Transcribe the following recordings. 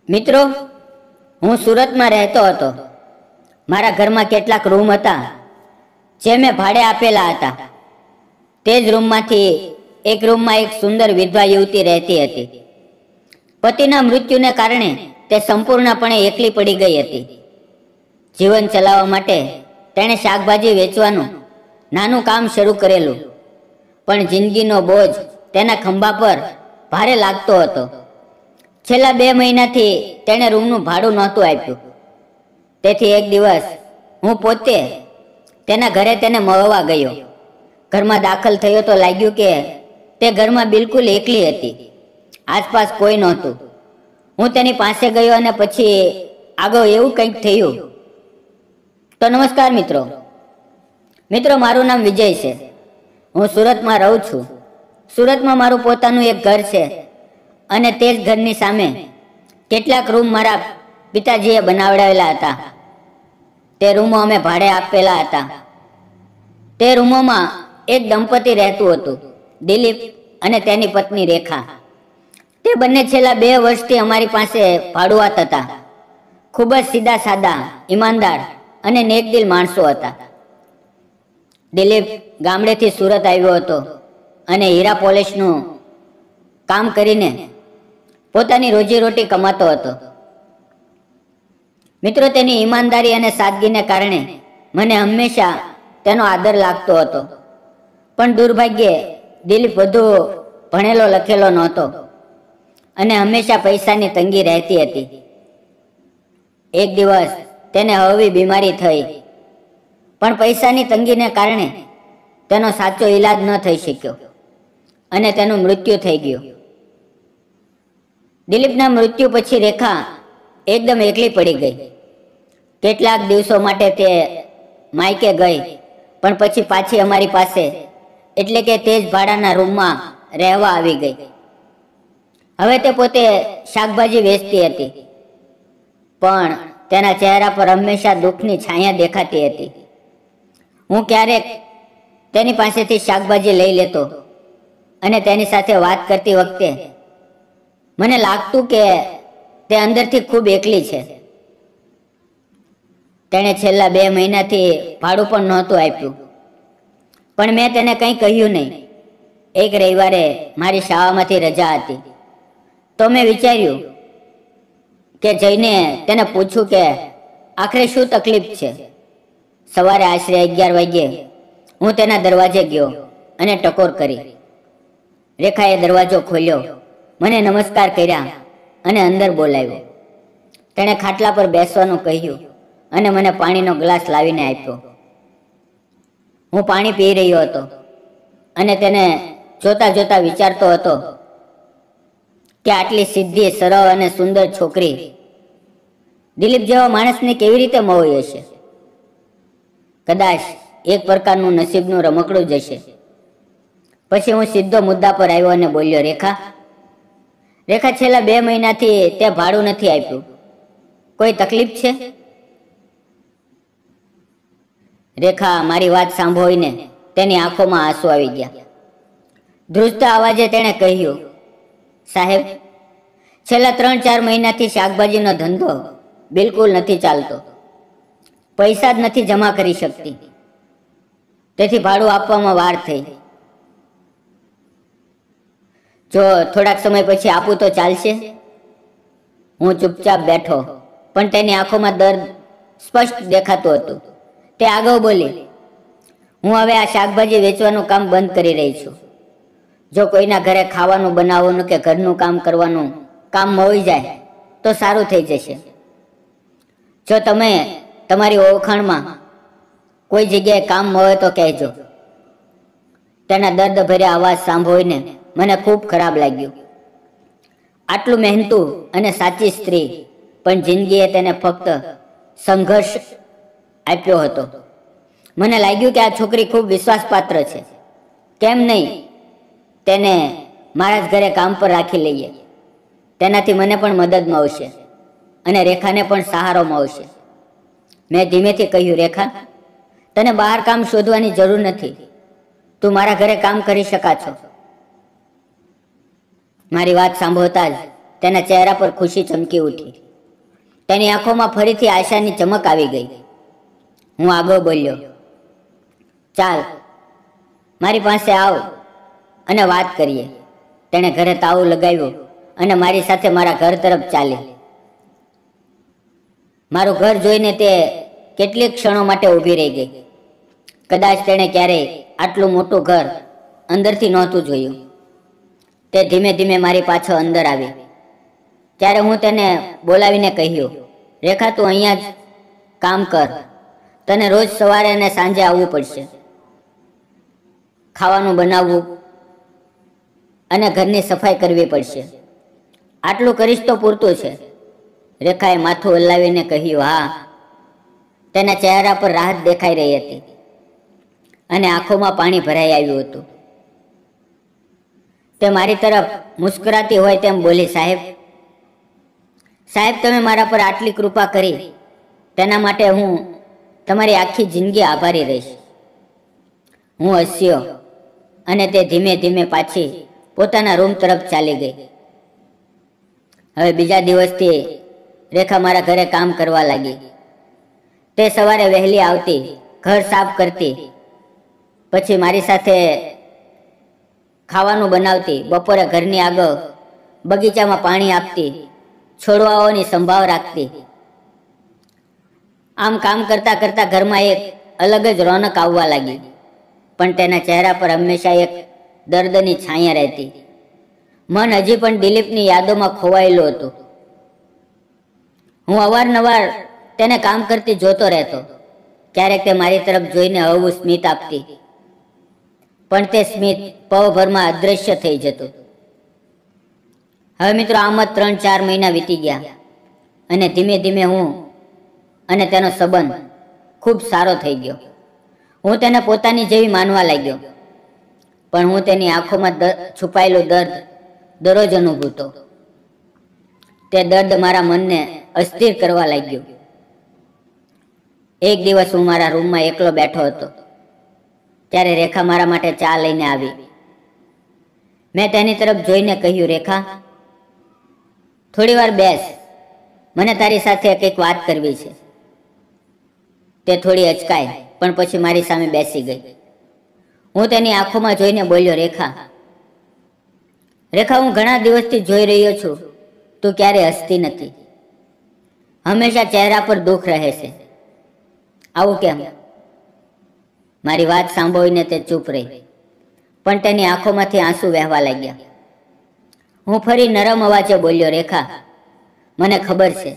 મિત્રો, હું સુરતમાં રહેતો હતો. મારા ઘરમાં કેટલાક રૂમ હતા જે મેં ભાડે આપેલા હતા. તે જ રૂમમાંથી એક રૂમમાં એક સુંદર વિધવા યુવતી રહેતી હતી. પતિના મૃત્યુને કારણે તે સંપૂર્ણપણે એકલી પડી ગઈ હતી. જીવન ચલાવવા માટે તેણે શાકભાજી વેચવાનું નાનું કામ શરૂ કરેલું, પણ જિંદગીનો બોજ તેના ખંભા પર ભારે લાગતો હતો. છેલ્લા 2 મહિનાથી તેણે રૂમનું ભાડું નહોતું આપ્યું. તેથી એક દિવસ હું પોતે તેના ઘરે તેને મળવા ગયો. ઘરમાં દાખલ થયો તો લાગ્યું કે તે ઘરમાં બિલકુલ એકલી હતી. આસપાસ કોઈ નહોતું. હું તેની પાસે ગયો અને પછી આગળ એવું કંઈક થયું. તો નમસ્કાર મિત્રો, મારું નામ વિજય છે. હું સુરતમાં રહું છું. સુરતમાં મારું પોતાનું એક ઘર છે અને તે જ ઘરની સામે કેટલાક રૂમ મારા પિતાજીએ બનાવડાવેલા હતા. તે રૂમો અમે ભાડે આપેલા હતા. તે રૂમોમાં એક દંપતી રહેતું હતું, દિલીપ અને તેની પત્ની રેખા. તે બંને છેલ્લા 2 વર્ષથી અમારી પાસે ભાડુઆત હતા. ખૂબ જ સીધા સાદા, ઈમાનદાર અને નેકદિલ માણસો હતા. દિલીપ ગામડેથી સુરત આવ્યો હતો અને હીરા પોલિશનું કામ કરીને પોતાની રોજીરોટી કમાતો હતો. મિત્રો, તેની ઈમાનદારી અને સાદગીને કારણે મને હંમેશા તેનો આદર લાગતો હતો. પણ દુર્ભાગ્યે દિલીપ વધુ ભણેલો લખેલો નહોતો અને હંમેશા પૈસાની તંગી રહેતી હતી. એક દિવસ તેને હળવી બીમારી થઈ, પણ પૈસાની તંગીને કારણે તેનો સાચો ઈલાજ ન થઈ શક્યો અને તેનું મૃત્યુ થઈ ગયું. દિલીપના મૃત્યુ પછી રેખા એકદમ એકલી પડી ગઈ. કેટલાક દિવસો માટે તે માયકે ગઈ, પણ પછી પાછી અમારી પાસે એટલે કે તે જ ભાડાના રૂમમાં રહેવા આવી ગઈ. હવે તે પોતે શાકભાજી વેચતી હતી, પણ તેના ચહેરા પર હંમેશા દુઃખની છાયા દેખાતી હતી. હું ક્યારેક તેની પાસેથી શાકભાજી લઈ લેતો અને તેની સાથે વાત કરતી વખતે મને લાગતું કે તે અંદરથી ખૂબ એકલી છે. તેણે છેલ્લા 2 મહિનાથી ભાડું પણ નહોતું આપ્યું, પણ મેં તેને કંઈ કહ્યું નહીં. એક રવિવારે મારી શાળામાંથી રજા હતી, તો મેં વિચાર્યું કે જઈને તેને પૂછું કે આખરે શું તકલીફ છે. સવારે આશરે 11 વાગ્યે હું તેના દરવાજે ગયો અને ટકોર કરી. રેખાએ દરવાજો ખોલ્યો, મને નમસ્કાર કર્યા અને અંદર બોલાવ્યો. તેણે ખાટલા પર બેસવાનું કહ્યું અને મને પાણીનો ગ્લાસ લાવીને આપ્યો. હું પાણી પી રહ્યો હતો અને તેને જોતા જોતા વિચારતો હતો કે આટલી સીધી, સરળ અને સુંદર છોકરી દિલીપ જેવા માણસને કેવી રીતે મળી હશે. કદાચ એક પ્રકારનું નસીબનું રમકડું જ હશે. પછી હું સીધો મુદ્દા પર આવ્યો અને બોલ્યો, રેખા, છેલ્લા 2 મહિનાથી તે ભાડું નથી આપ્યું. કોઈ તકલીફ છે? રેખા મારી વાત સાંભળીને તેની આંખોમાં આંસુ આવી ગયા. ધ્રુજતા અવાજે તેણે કહ્યું, સાહેબ, છેલ્લા 3-4 મહિનાથી શાકભાજીનો ધંધો બિલકુલ નથી ચાલતો. પૈસા જ નથી જમા કરી શકતી, તેથી ભાડું આપવામાં વાર થઈ. જો થોડાક સમય પછી આપું તો ચાલશે? હું ચૂપચાપ બેઠો, પણ તેની આંખોમાં દર્દ સ્પષ્ટ દેખાતું હતું. તે આગળ બોલી, હું હવે આ શાકભાજી વેચવાનું કામ બંધ કરી રહી છું. જો કોઈના ઘરે ખાવાનું બનાવવાનું કે ઘરનું કામ કરવાનું કામ મળી જાય તો સારું થઈ જશે. જો તમે તમારી ઓળખાણમાં કોઈ જગ્યાએ કામ મળે તો કહેજો. તેના દર્દભર્યા અવાજ સાંભળીને મને ખૂબ ખરાબ લાગ્યું. આટલું મહેનતુ અને સાચી સ્ત્રી, પણ જિંદગીએ તેને ફક્ત સંઘર્ષ આપ્યો હતો. મને લાગ્યું કે આ છોકરી ખૂબ વિશ્વાસપાત્ર છે. કેમ નહીં તેને મારા જ ઘરે કામ પર રાખી લઈએ. તેનાથી મને પણ મદદ મળશે અને રેખાને પણ સહારો મળશે. મેં ધીમેથી કહ્યું, રેખા, તને બહાર કામ શોધવાની જરૂર નથી. તું મારા ઘરે કામ કરી શકા છો. મારી વાત સાંભળતા જ તેના ચહેરા પર ખુશી ચમકી ઉઠી. તેની આંખોમાં ફરીથી આશાની ચમક આવી ગઈ. હું આગળ બોલ્યો, ચાલ મારી પાસે આવ અને વાત કરીએ. તેણે ઘરે તાળું લગાવ્યું અને મારી સાથે મારા ઘર તરફ ચાલી. મારું ઘર જોઈને તે કેટલીક ક્ષણો માટે ઊભી રહી ગઈ. કદાચ તેણે ક્યારેય આટલું મોટું ઘર અંદરથી નહોતું જોયું. તે ધીમે ધીમે મારી પાછળ અંદર આવી. ત્યારે હું તેને બોલાવીને કહ્યું, રેખા, તું અહીંયા જ કામ કર. તને રોજ સવારે અને સાંજે આવવું પડશે. ખાવાનું બનાવવું અને ઘરની સફાઈ કરવી પડશે. આટલું કરીશ તો પૂરતું છે. રેખાએ માથું હલાવીને કહ્યું, હા. તેના ચહેરા પર રાહત દેખાઈ રહી હતી અને આંખોમાં પાણી ભરાઈ આવ્યું હતું. તે મારી તરફ મુસ્કરાતી હોય તેમ બોલી, સાહેબ, તમે મારા પર આટલી કૃપા કરી તેના માટે હું તમારી આખી જિંદગી આભારી રહીશ. હું હસ્યો અને તે ધીમે ધીમે પાછી પોતાના રૂમ તરફ ચાલી ગઈ. હવે બીજા દિવસથી રેખા મારા ઘરે કામ કરવા લાગી. તે સવારે વહેલી આવતી, ઘર સાફ કરતી, પછી મારી સાથે ખાવાનું બનાવતી, બપોરે ઘરની આગળ બગીચામાં પાણી આપતી, છોડવાઓની સંભાળ રાખતી. આમ કામ કરતા કરતા ઘરમાં એક અલગ જ રોનક આવવા લાગી. પણ તેના ચહેરા પર હંમેશા એક દર્દની છાયા રહેતી. મન હજી પણ દિલીપની યાદોમાં ખોવાયેલું હતું. હું અવારનવાર તેને કામ કરતી જોતો રહેતો. ક્યારેક તે મારી તરફ જોઈને હળવું સ્મિત આપતી, પણ તે સ્મિત પળભરમાં અદૃશ્ય થઈ જતું. હવે મિત્રો, આમ જ 3-4 મહિના વીતી ગયા અને ધીમે ધીમે હું અને તેનો સંબંધ ખૂબ સારો થઈ ગયો. હું તેને પોતાની જેવી માનવા લાગ્યો, પણ હું તેની આંખોમાં છુપાયેલું દર્દ દરરોજ અનુભવતો. તે દર્દ મારા મનને અસ્થિર કરવા લાગ્યું. એક દિવસ હું મારા રૂમમાં એકલો બેઠો હતો. ત્યારે રેખા મારા માટે ચા લઈને આવી. મેં તેની તરફ જોઈને કહ્યું, રેખા, થોડી વાર બેસ, મને તારી સાથે કંઈક વાત કરવી છે. તે થોડી અચકાઈ, પણ પછી મારી સામે બેસી ગઈ. હું તેની આંખોમાં જોઈને બોલ્યો, રેખા, હું ઘણા દિવસથી જોઈ રહ્યો છું, તું ક્યારે હસતી નથી. હંમેશા ચહેરા પર દુઃખ રહે છે. આવું કેમ? મારી વાત સાંભળીને તે ચૂપ રહી, પણ તેની આંખોમાંથી આંસુ વહેવા લાગ્યા. હું ફરી નરમ અવાજે બોલ્યો, રેખા, મને ખબર છે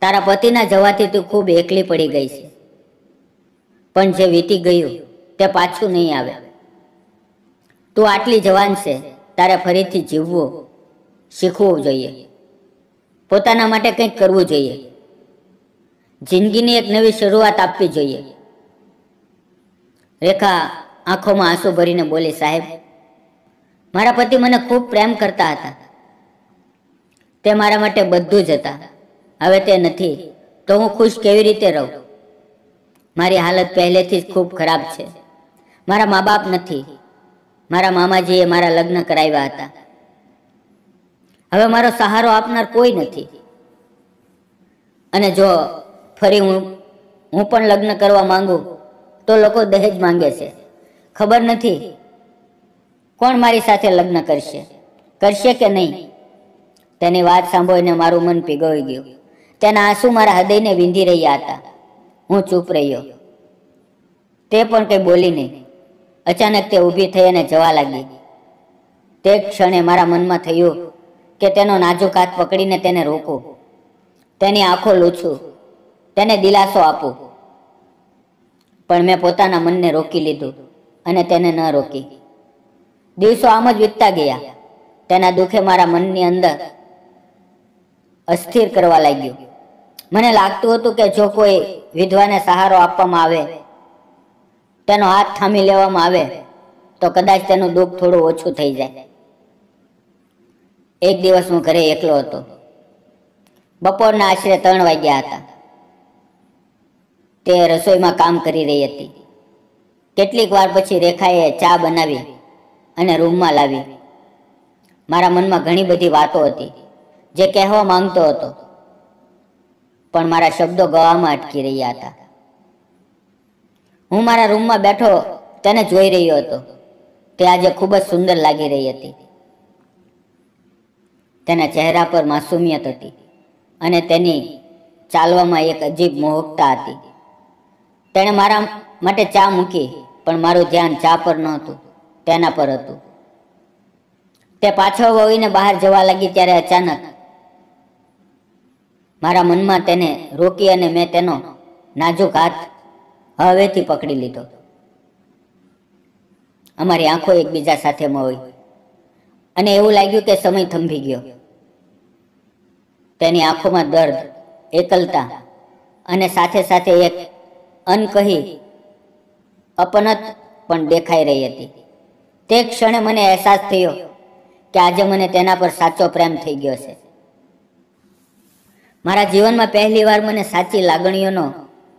તારા પતિના જવાથી તું ખૂબ એકલી પડી ગઈ છે, પણ જે વીતી ગયું તે પાછું નહીં આવે. તું આટલી જવાન છે, તારે ફરીથી જીવવું શીખવું જોઈએ. પોતાના માટે કંઈક કરવું જોઈએ. જિંદગીની એક નવી શરૂઆત આપવી જોઈએ. રેખા આંખોમાં આંસુ ભરીને બોલી, સાહેબ, મારા પતિ મને ખૂબ પ્રેમ કરતા હતા. તે મારા માટે બધું જ હતા. હવે તે નથી તો હું ખુશ કેવી રીતે રહું? મારી હાલત પહેલેથી જ ખૂબ ખરાબ છે. મારા મા બાપ નથી. મારા મામાજીએ મારા લગ્ન કરાવ્યા હતા. હવે મારો સહારો આપનાર કોઈ નથી. અને જો ફરી હું પણ લગ્ન કરવા માંગુ તો લોકો દહેજ માંગે છે. ખબર નથી કોણ મારી સાથે લગ્ન કરશે કે નહીં. તેની વાત સાંભળીને મારું મન પીગળી ગયું. તેના આંસુ મારા હૃદયને વીંધી રહ્યા હતા. હું ચૂપ રહ્યો. તે પણ કંઈ બોલી નહીં. અચાનક તે ઊભી થઈ અને જવા લાગી. તે ક્ષણે મારા મનમાં થયું કે તેનો નાજુક હાથ પકડીને તેને રોકું, તેની આંખો લૂછું, તેને દિલાસો આપું. પણ મેં પોતાના મનને રોકી લીધું અને તેને ન રોકી. દિવસો આમ જ વીતતા ગયા. તેના દુઃખે મારા મનની અંદર અસ્થિર કરવા લાગ્યું. મને લાગતું હતું કે જો કોઈ વિધવાને સહારો આપવામાં આવે, તેનો હાથ થામી લેવામાં આવે, તો કદાચ તેનું દુઃખ થોડું ઓછું થઈ જાય. એક દિવસ હું ઘરે એકલો હતો. બપોરના આશરે 3 વાગ્યા હતા. તે રસોઈમાં કામ કરી રહી હતી. કેટલીક વાર પછી રેખાએ ચા બનાવી અને રૂમમાં લાવી. મારા મનમાં ઘણી બધી વાતો હતી, જે કહેવા માંગતો હતો, પણ મારા શબ્દો ગવામાં અટકી રહ્યા હતા. હું મારા રૂમમાં બેઠો તેને જોઈ રહ્યો હતો. તે આજે ખૂબ જ સુંદર લાગી રહી હતી. તેના ચહેરા પર માસુમિયત હતી અને તેની ચાલવામાં એક અજીબ મોહકતા હતી. તેણે મારા માટે ચા મૂકી, પણ મારું ધ્યાન ચા પર નહોતું, તેના પર હતું. તે પાછળ વળીને બહાર જવા લાગી ત્યારે અચાનક મારા મનમાં તેને રોકી અને મેં તેનો નાજુક હાથ હવેથી પકડી લીધો. અમારી આંખો એકબીજા સાથે મળી અને એવું લાગ્યું કે સમય થંભી ગયો. તેની આંખોમાં દર્દ, એકલતા અને સાથે સાથે એક અનકહી અપનત પણ દેખાઈ રહી હતી. તે ક્ષણે મને અહેસાસ થયો કે આજે મને તેના પર સાચો પ્રેમ થઈ ગયો છે. મારા જીવનમાં પહેલી વાર મને સાચી લાગણીઓનો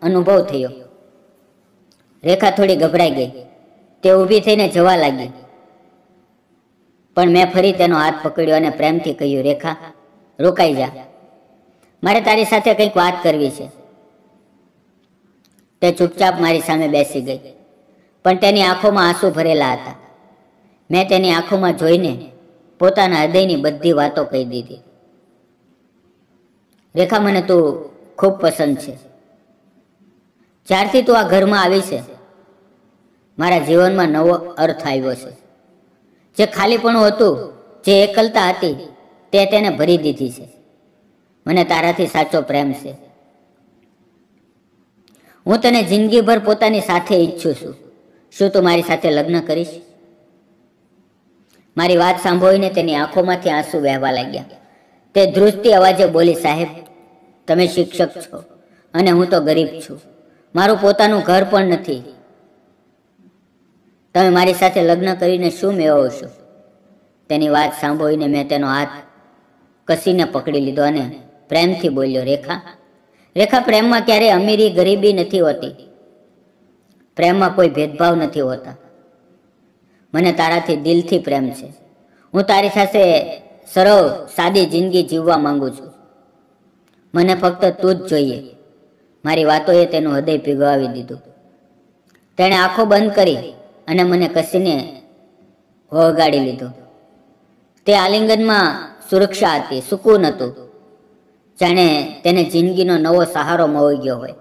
અનુભવ થયો. રેખા થોડી ગભરાઈ ગઈ. તે ઊભી થઈને જવા લાગી, પણ મેં ફરી તેનો હાથ પકડ્યો અને પ્રેમથી કહ્યું, રેખા, રોકાઈ જા, મારે તારી સાથે કંઈક વાત કરવી છે. તે ચૂપચાપ મારી સામે બેસી ગઈ, પણ તેની આંખોમાં આંસુ ભરેલા હતા. મેં તેની આંખોમાં જોઈને પોતાના હૃદયની બધી વાતો કહી દીધી. રેખા, મને તું ખૂબ પસંદ છે. જ્યારથી તું આ ઘરમાં આવી છે, મારા જીવનમાં નવો અર્થ આવ્યો છે. જે ખાલીપણું હતું, જે એકલતા હતી, તે તેને ભરી દીધી છે. મને તારાથી સાચો પ્રેમ છે. હું તને જિંદગીભર પોતાની સાથે ઈચ્છું છું. શું તું મારી સાથે લગ્ન કરીશ? મારી વાત સાંભળીને તેની આંખોમાંથી આંસુ વહેવા લાગ્યા. તે ધ્રુજતી અવાજે બોલી, સાહેબ, તમે શિક્ષક છો અને હું તો ગરીબ છું. મારું પોતાનું ઘર પણ નથી. તમે મારી સાથે લગ્ન કરીને શું મેળવશો? તેની વાત સાંભળીને મેં તેનો હાથ કસીને પકડી લીધો અને પ્રેમથી બોલ્યો, રેખા, રેખા, પ્રેમમાં ક્યારેય અમીરી ગરીબી નથી હોતી. પ્રેમમાં કોઈ ભેદભાવ નથી હોતા. મને તારાથી દિલથી પ્રેમ છે. હું તારી સાથે સરળ સાદી જિંદગી જીવવા માંગુ છું. મને ફક્ત તું જ જોઈએ. મારી વાતોએ તેનું હૃદય પીગળાવી દીધું. તેણે આંખો બંધ કરી અને મને કસીને વળગાડી લીધો. તે આલિંગનમાં સુરક્ષા હતી, સુકૂન હતું, જાણે તેને જિંદગીનો નવો સહારો મળી ગયો હોય.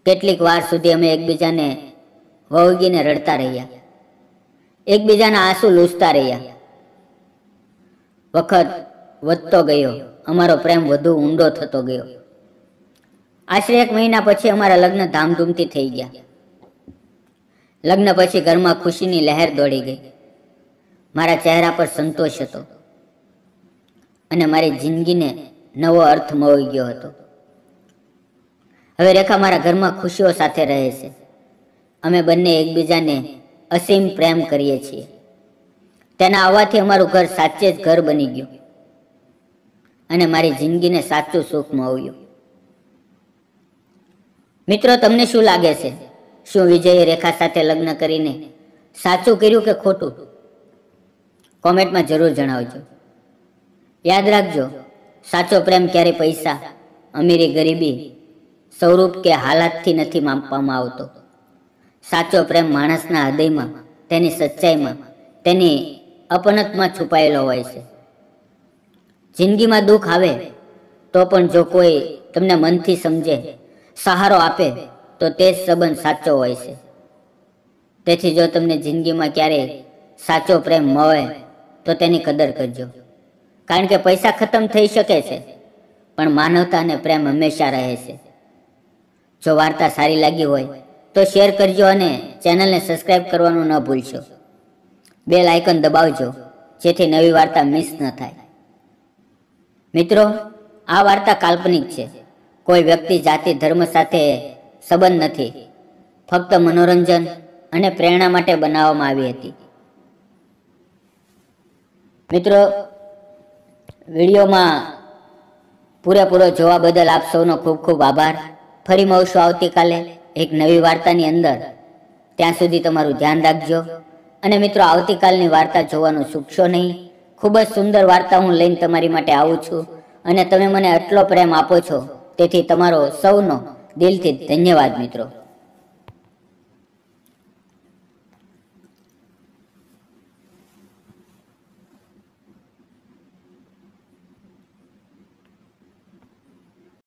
કેટલીક વાર સુધી અમે એકબીજાને વળગીને રડતા રહ્યા, એકબીજાના આંસુ લૂછતા રહ્યા. વખત વધતો ગયો, અમારો પ્રેમ વધુ ઊંડો થતો ગયો. આશરે 1 મહિના પછી અમારા લગ્ન ધામધૂમથી થઈ ગયા. લગ્ન પછી ઘરમાં ખુશીની લહેર દોડી ગઈ. મારા ચહેરા પર સંતોષ હતો અને મારી જિંદગીને નવો અર્થ મળી ગયો હતો. હવે રેખા મારા ઘરમાં ખુશીઓ સાથે રહે છે. અમે બંને એકબીજાને અસીમ પ્રેમ કરીએ છીએ. તેના આવવાથી અમારું ઘર સાચે જ ઘર બની ગયું અને મારી જિંદગીને સાચું સુખ મળ્યું. મિત્રો, તમને શું લાગે છે? શું વિજયે રેખા સાથે લગ્ન કરીને સાચું કર્યું કે ખોટું? કોમેન્ટમાં જરૂર જણાવજો. યાદ રાખજો, સાચો પ્રેમ ક્યારેય પૈસા, અમીરી, ગરીબી, સ્વરૂપ કે હાલાતથી નથી માપવામાં આવતો. સાચો પ્રેમ માણસના હૃદયમાં, તેની સચ્ચાઈમાં, તેની અપનતમાં છુપાયેલો હોય છે. જિંદગીમાં દુઃખ આવે તો પણ જો કોઈ તમને મનથી સમજે, સહારો આપે, તો તે જ સંબંધ સાચો હોય છે. તેથી જો તમને જિંદગીમાં ક્યારેય સાચો પ્રેમ મળે તો તેની કદર કરજો. કારણ કે પૈસા ખતમ થઈ શકે છે, પણ માનવતા અને પ્રેમ હંમેશા રહે છે. જો વાર્તા સારી લાગી હોય તો શેર કરજો અને ચેનલને સબસ્ક્રાઇબ કરવાનું ન ભૂલશો. બેલ આઇકન દબાવજો જેથી નવી વાર્તા મિસ ન થાય. મિત્રો, આ વાર્તા કાલ્પનિક છે. કોઈ વ્યક્તિ, જાતિ, ધર્મ સાથે સંબંધ નથી. ફક્ત મનોરંજન અને પ્રેરણા માટે બનાવવામાં આવી હતી. મિત્રો, વિડીયોમાં પૂરેપૂરો જોવા બદલ આપ સૌનો ખૂબ ખૂબ આભાર. ફરી મળશું આવતીકાલે એક નવી વાર્તાની અંદર. ત્યાં સુધી તમારું ધ્યાન રાખજો અને મિત્રો, આવતીકાલની વાર્તા જોવાનું ચૂકશો નહીં. ખૂબ જ સુંદર વાર્તા હું લઈને તમારી માટે આવું છું અને તમે મને આટલો પ્રેમ આપો છો, તેથી તમારો સૌનો દિલથી ધન્યવાદ મિત્રો.